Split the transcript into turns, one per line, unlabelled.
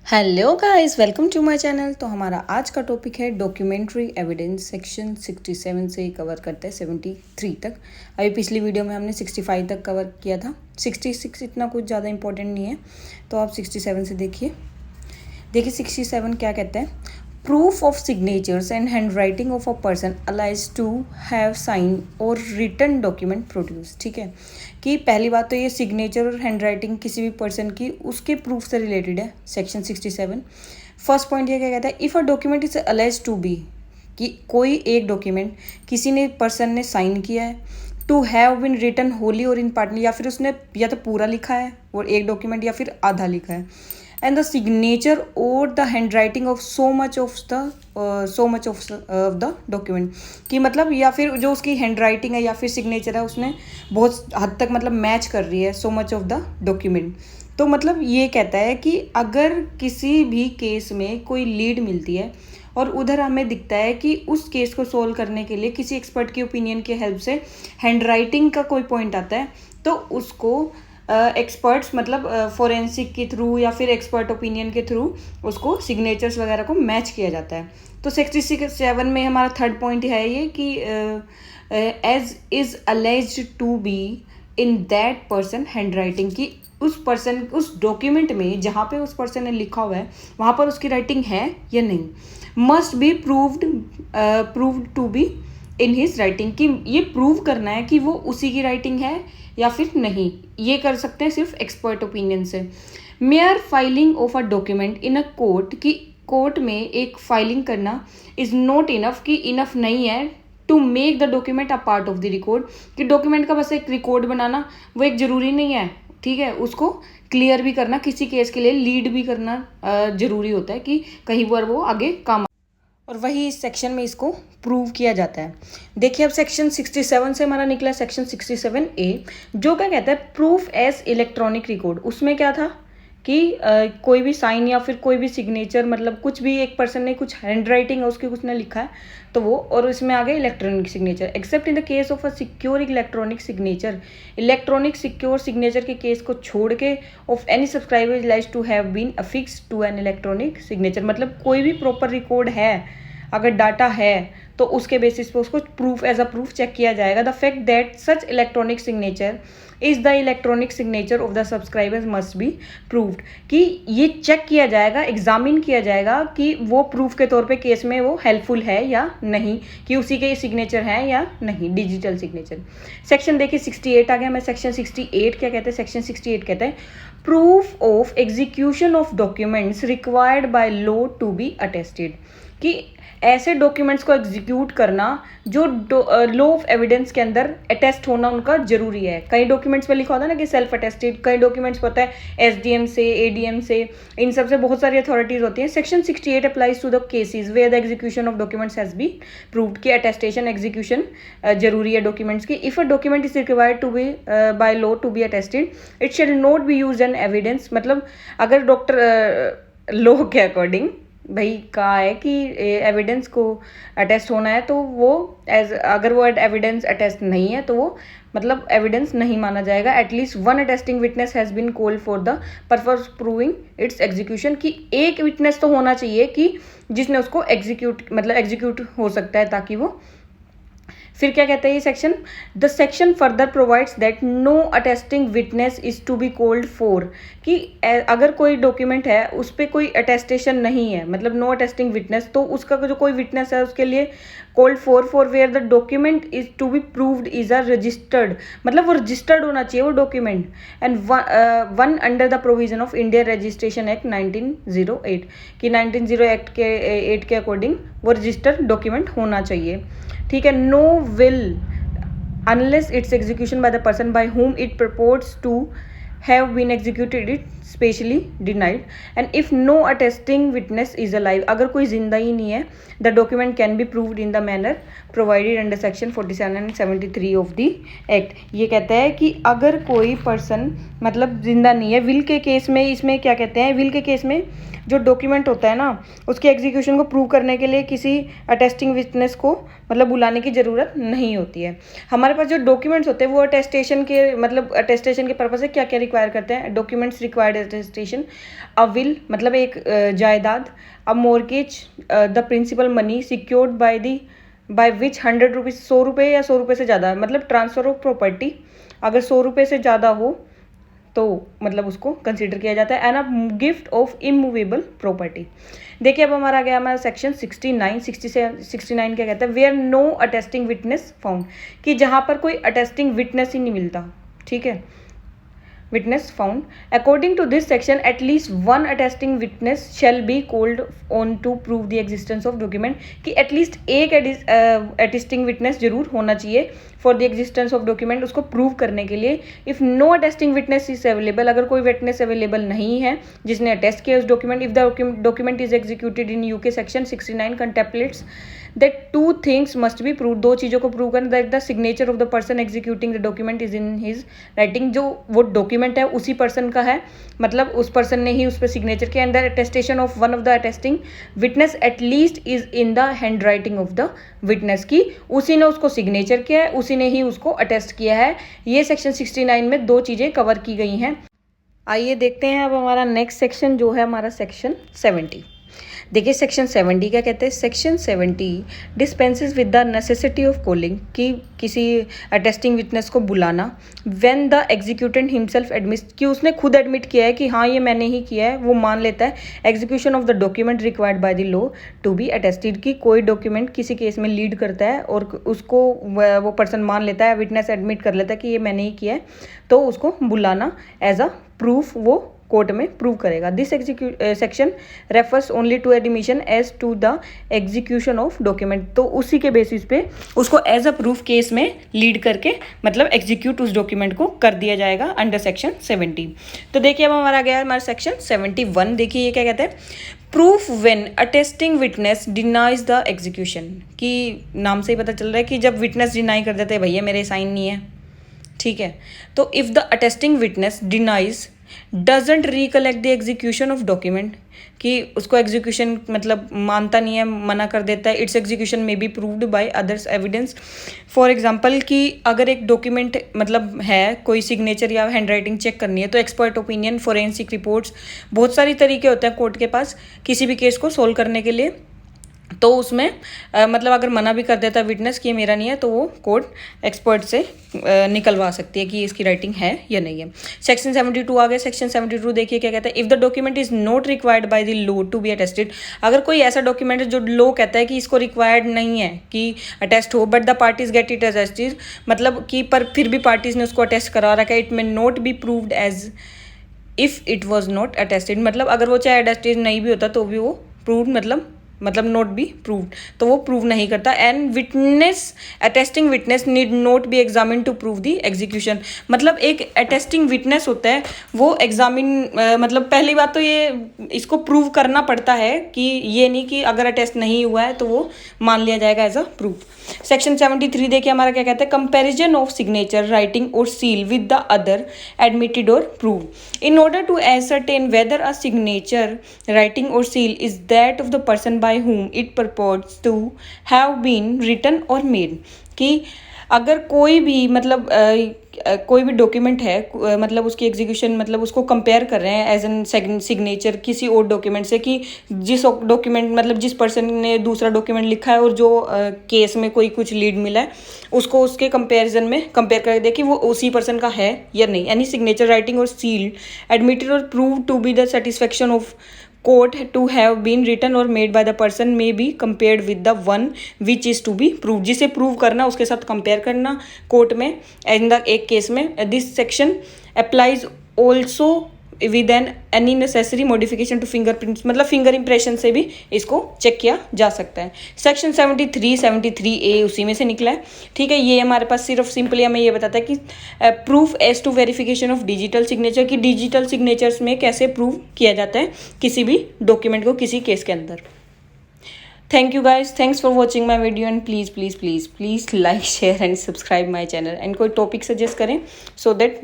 Hello guys, welcome to my channel. तो हमारा आज का टॉपिक है डॉक्यूमेंट्री एविडेंस। सेक्शन 67 से कवर करते हैं 73 तक। अभी पिछली वीडियो में हमने 65 तक कवर किया था। 66 इतना कुछ ज़्यादा इंपॉर्टेंट नहीं है, तो आप 67 से देखिए 67 क्या कहते हैं। Proof of signatures and handwriting of a person allege to have sign or written document produce. ठीक है, कि पहली बात तो ये सिग्नेचर और हैंड राइटिंग किसी भी पर्सन की उसके प्रूफ से रिलेटेड है। सेक्शन 67 फर्स्ट पॉइंट ये क्या कहता है, if a document is alleged to be, कि कोई एक डॉक्यूमेंट किसी ने पर्सन ने साइन किया है, to have been written wholly और इन पार्टली, या फिर उसने या तो पूरा लिखा है और एक डॉक्यूमेंट या फिर आधा लिखा है, एंड द सिग्नेचर और the hand writing of so much of the document, कि मतलब या फिर जो उसकी हैंड राइटिंग है या फिर सिग्नेचर है उसने बहुत हद तक मतलब मैच कर रही है so much of the document. तो मतलब ये कहता है कि अगर किसी भी केस में कोई लीड मिलती है और उधर हमें दिखता है कि उस केस को सोल्व करने के लिए किसी एक्सपर्ट की ओपिनियन की हेल्प से हैंड राइटिंग का कोई पॉइंट आता है, तो उसको एक्सपर्ट्स मतलब फोरेंसिक के थ्रू या फिर एक्सपर्ट ओपिनियन के थ्रू उसको सिग्नेचर्स वगैरह को मैच किया जाता है। तो 67 में हमारा थर्ड पॉइंट है ये कि as is alleged to be in that person hand writing, की उस पर्सन उस डॉक्यूमेंट में जहाँ पे उस पर्सन ने लिखा हुआ है वहाँ पर उसकी राइटिंग है या नहीं, must be proved to be in his writing, कि ये प्रूव करना है कि वो उसी की राइटिंग है या फिर नहीं। ये कर सकते हैं सिर्फ एक्सपर्ट ओपिनियन से। Mayor filing of a document in a court, की कोर्ट में एक फाइलिंग करना इज नॉट इनफ, कि इनफ नहीं है to make the document a part of the record, कि डॉक्यूमेंट का बस एक रिकॉर्ड बनाना वो एक ज़रूरी नहीं है। ठीक है, उसको क्लियर भी करना किसी केस के लिए लीड भी करना ज़रूरी होता है कि कहीं पर वो आगे काम, और वही इस सेक्शन में इसको प्रूव किया जाता है। देखिए अब सेक्शन 67 से हमारा निकला सेक्शन 67A, जो क्या कहता है प्रूफ एज इलेक्ट्रॉनिक रिकॉर्ड। उसमें क्या था कि कोई भी साइन या फिर कोई भी सिग्नेचर, मतलब कुछ भी एक पर्सन ने कुछ हैंड राइटिंग है उसकी कुछ ने लिखा है तो वो, और इसमें आ गया electronic signature, except in the case of a secure electronic signature. Electronic secure signature के केस को छोड़ के of any subscriber lies to have been affix to an electronic signature, मतलब कोई भी प्रॉपर रिकॉर्ड है, अगर डाटा है तो उसके बेसिस पे उसको proof as a proof check किया जाएगा। The fact that such electronic signature is the electronic signature of the subscribers must be proved, कि ये चेक किया जाएगा, एग्जामिन किया जाएगा कि वो प्रूफ के तौर पे केस में वो हेल्पफुल है या नहीं, कि उसी के सिग्नेचर है या नहीं, डिजिटल सिग्नेचर। सेक्शन देखिए 68 आ गया। मैं सेक्शन 68 क्या कहते हैं, सेक्शन 68 कहते हैं proof of execution of documents required by law to be attested, कि ऐसे डॉक्यूमेंट्स को एग्जीक्यूट करना जो लॉ ऑफ एविडेंस के अंदर अटेस्ट होना उनका जरूरी है। कई डॉक्यूमेंट्स में लिखा होता है ना कि सेल्फ अटेस्टेड, कई डॉक्यूमेंट्स होता है एसडीएम से, एडीएम से, इन सब से बहुत सारी अथॉरिटीज होती हैं। Section 68 applies to the cases where the execution of documents has be proved, कि अटेस्टेशन एग्जीक्यूशन जरूरी है डॉक्यूमेंट्स की। If a document is required to be by law to be attested it shall not be used an evidence, मतलब अगर doctor law के according भाई कहा है कि एविडेंस को अटेस्ट होना है, तो वो एज अगर वो एविडेंस अटेस्ट नहीं है तो वो मतलब एविडेंस नहीं माना जाएगा। At least one attesting witness has been called for the purpose proving its execution, कि एक विटनेस तो होना चाहिए कि जिसने उसको एग्जीक्यूट हो सकता है, ताकि वो। फिर क्या कहता है ये section, the section further provides that no attesting witness is to be called for, कि अगर कोई डॉक्यूमेंट है उस पर कोई अटेस्टेशन नहीं है, मतलब नो अटेस्टिंग विटनेस, तो उसका जो कोई विटनेस है उसके लिए called for where the document is to be proved is a registered, मतलब वो रजिस्टर्ड होना चाहिए वो document, and one under the provision of Indian registration act 1908, कि 1908 के अकॉर्डिंग वो रजिस्टर्ड डॉक्यूमेंट होना चाहिए। ठीक है, no will unless its execution by the person by whom it purports to have been executed it specially denied, and if no attesting witness is alive, अगर कोई जिंदा ही नहीं है the document can be proved in the manner provided under section 47 and 73 of the act. ये कहता है कि अगर कोई पर्सन मतलब जिंदा नहीं है, विल के केस में, इसमें क्या कहते हैं, विल के केस में जो डॉक्यूमेंट होता है ना उसके एग्जीक्यूशन को प्रूव करने के लिए किसी अटेस्टिंग विटनेस को मतलब बुलाने की ज़रूरत नहीं होती है। हमारे पास जो डॉक्यूमेंट्स होते हैं वो अटेस्टेशन के मतलब अटेस्टेशन के पर्पज से क्या क्या रिक्वायर करते हैं। Documents required attestation, a will मतलब एक जायदाद, a mortgage the principal money secured by which 100 rupees, 100 रुपये या 100 रुपये से ज़्यादा मतलब ट्रांसफ़र ऑफ प्रॉपर्टी, अगर 100 रुपये से ज़्यादा हो तो मतलब उसको कंसिडर किया जाता है। And a gift of immovable property. देखिए अब हमारा आ गया हमारा सेक्शन 69 क्या कहता है, where no attesting witness found, कि जहाँ पर कोई अटेस्टिंग विटनेस ही नहीं मिलता, ठीक है, witness found. According to this section, at least one attesting witness shall be called on to prove the existence of document, कि at least एक attesting witness जरूर होना चाहिए for the existence of document, उसको prove करने के लिए। if no attesting witness is available, अगर कोई witness available नहीं है जिसने attest किया उस document, if the document is executed in UK section 69 contemplates that two things must be proved, दो चीज़ों को प्रूव करना, that the signature of the person executing the document is in his writing, जो वो document है उसी person का है, मतलब उस पर्सन ने ही उस पर सिग्नेचर किया, and the attestation of one of the attesting witness at least is in the hand writing of the witness, की उसी ने उसको सिग्नेचर किया है, उसी ने ही उसको अटेस्ट किया है। ये सेक्शन 69 में दो चीज़ें कवर की गई हैं। आइए देखते हैं अब हमारा नेक्स्ट सेक्शन जो है हमारा सेक्शन 70। देखिए सेक्शन 70 क्या कहते हैं। Section 70 dispenses with the necessity of calling, कि किसी अटेस्टिंग विटनेस को बुलाना, when the executant himself admit, कि उसने खुद एडमिट किया है कि हाँ ये मैंने ही किया है, वो मान लेता है। Execution of the document required by the law to be attested, कि कोई डॉक्यूमेंट किसी केस में लीड करता है और उसको वो पर्सन मान लेता है, विटनेस एडमिट कर लेता है कि ये मैंने ही किया है, तो उसको बुलाना एज अ प्रूफ वो कोर्ट में प्रूव करेगा। This section refers only to admission as to the execution of document, तो उसी के बेसिस पे उसको एज अ प्रूफ केस में लीड करके मतलब एग्जीक्यूट उस डॉक्यूमेंट को कर दिया जाएगा अंडर सेक्शन 70। तो देखिए अब हमारा गया हमारा सेक्शन 71। देखिए ये क्या कहते हैं, proof when attesting witness denies the execution, कि नाम से ही पता चल रहा है कि जब विटनेस डिनाई कर देते हैं भैया मेरे साइन नहीं है, ठीक है, तो if the attesting witness denies doesn't recollect the execution of document, कि उसको एग्जीक्यूशन मतलब मानता नहीं है, मना कर देता है, इट्स एग्जीक्यूशन में be proved by others evidence. For example कि अगर एक डॉक्यूमेंट मतलब है, कोई सिग्नेचर या हैंड राइटिंग चेक करनी है, तो एक्सपर्ट ओपिनियन, फोरेंसिक रिपोर्ट्स, बहुत सारी तरीके होते हैं कोर्ट के पास किसी भी केस को सोल्व करने के लिए। तो उसमें मतलब अगर मना भी कर देता है विटनेस कि ये मेरा नहीं है, तो वो कोर्ट एक्सपर्ट से निकलवा सकती है कि इसकी राइटिंग है या नहीं है। सेक्शन 72 आ गया। सेक्शन 72 देखिए क्या कहता है, if the document is not required by the law to be attested, अगर कोई ऐसा डॉक्यूमेंट है जो लॉ कहता है कि इसको रिक्वायर्ड नहीं है कि अटेस्ट हो, but the parties get it attested, मतलब कि पर फिर भी पार्टीज ने उसको अटेस्ट करा रखा है, it may not be proved as if it was not attested, मतलब अगर वो चाहे अटेस्टेड नहीं भी होता तो भी वो प्रूव मतलब नॉट बी प्रूव्ड, तो वो प्रूव नहीं करता। And witness attesting witness need not be examine to prove the execution, मतलब एक अटेस्टिंग विटनेस होता है वो एग्जामिन मतलब पहली बात तो ये इसको प्रूव करना पड़ता है, कि ये नहीं कि अगर अटेस्ट नहीं हुआ है तो वो मान लिया जाएगा एज अ प्रूफ। सेक्शन 73 देखिए हमारा क्या कहता है, कंपेरिजन ऑफ सिग्नेचर राइटिंग और seal with the other admitted और prove, in order to ascertain whether a signature writing और seal is that of the person by whom it purports to have been written or made, कि अगर कोई भी मतलब कोई भी डॉक्यूमेंट है मतलब उसकी एग्जीक्यूशन मतलब उसको कंपेयर कर रहे हैं एज एन सिग्नेचर किसी और डॉक्यूमेंट से, कि जिस डॉक्यूमेंट मतलब जिस पर्सन ने दूसरा डॉक्यूमेंट लिखा है और जो केस में कोई कुछ लीड मिला है उसको उसके कंपेरिजन में कंपेयर कर दे कि वो उसी पर्सन का है या नहीं। एनी सिग्नेचर राइटिंग और सील एडमिटेड और prove to be the satisfaction of court to have been written or made by the person may be compared with the one which is to be proved, जिसे prove करना उसके साथ compare करना court में in the एक case में। This section applies also with any necessary modification to fingerprints, मतलब finger impression से भी इसको चेक किया जा सकता है। सेक्शन 73A उसी में से निकला है, ठीक है। ये हमारे पास सिर्फ सिंपली हमें ये बताता है कि proof as to verification of digital signature, की डिजिटल सिग्नेचर्स में कैसे प्रूव किया जाता है किसी भी डॉक्यूमेंट को किसी केस के अंदर। Thank you guys, thanks for watching my video and please like share and subscribe my channel, and कोई टॉपिक सजेस्ट करें सो दैट